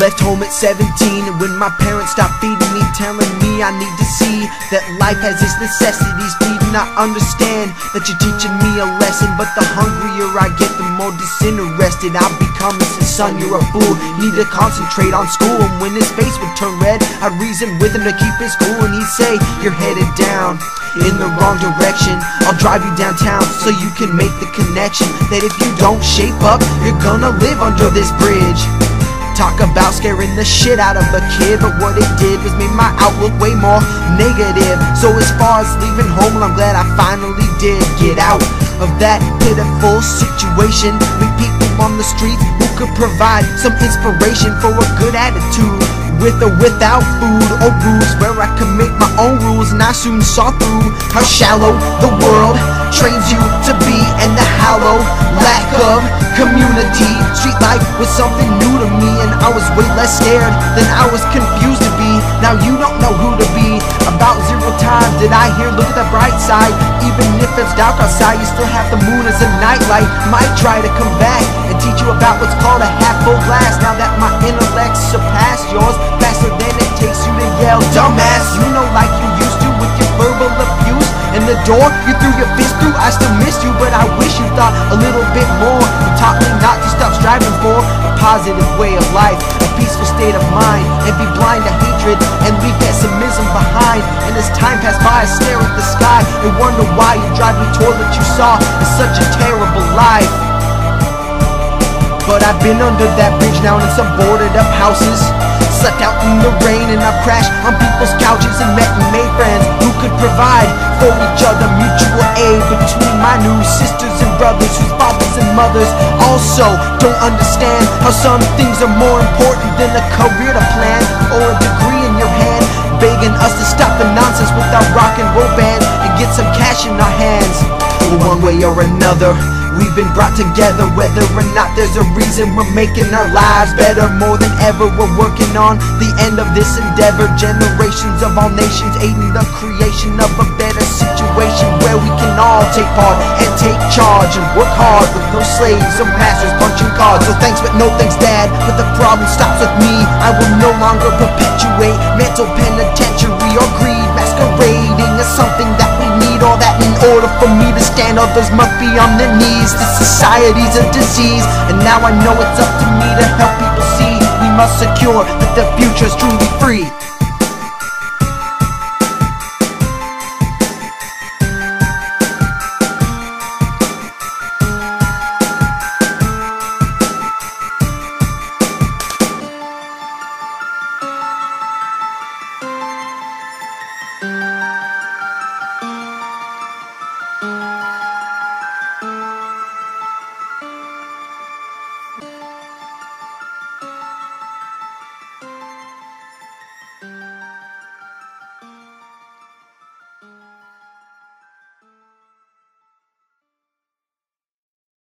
Left home at 17 when my parents stopped feeding me, telling me I need to see that life has its necessities. Me to not understand that you're teaching me a lesson, but the hungrier I get, the more disinterested I become. And said, son, you're a fool, you need to concentrate on school. And when his face would turn red, I'd reason with him to keep his cool, and he'd say, you're headed down in the wrong direction. I'll drive you downtown so you can make the connection that if you don't shape up, you're gonna live under this bridge. Talk about scaring the shit out of a kid, but what it did was make my outlook way more negative. So as far as leaving home, well, I'm glad I finally did get out of that pitiful situation. Meet people on the streets who could provide some inspiration for a good attitude, with or without food or booze, where I could make my own rules. And I soon saw through how shallow the world trains you to be, and the hollow lack of community. Street life was something new to me, and I was way less scared than I was confused to be. Now you don't know who to be. About 0 times did I hear, look at the bright side. Even if it's dark outside, you still have the moon as a nightlight. Might try to come back and teach you about what's called a half full glass. Now that my intellect surpassed yours, faster than it takes you to yell dumbass. You know, like you used to with your verbal abuse, and the door you threw your fist through. I still miss you, but I wish you thought a little bit more. You taught me not to stop striving for a positive way of life, a peaceful state of mind, and be blind to hatred and leave pessimism behind. And as time passed by, I stare at the sky and wonder why you drive me toward what you saw as such a terrible life. But I've been under that bridge now, in some boarded up houses, slept out in the rain, and I've crashed on people's couches and met and made friends who could provide for each other mutual aid. Between my new sisters and brothers whose fathers and mothers also don't understand how some things are more important than a career to plan or a degree in your hand, begging us to stop the nonsense with our rock and roll bands and get some cash in our hands. Well, one way or another, we've been brought together, whether or not there's a reason. We're making our lives better. More than ever, we're working on the end of this endeavor. Generations of all nations aiding the creation of a better situation, where we can all take part and take charge and work hard with no slaves or masters punching cards. So thanks but no thanks, Dad, but the problem stops with me. I will no longer perpetuate mental penitentiary or greed masquerading as something that we need. All that in order for me to stand, others must be on their knees. This society's a disease, and now I know it's up to me to help people see we must secure that the future's truly free.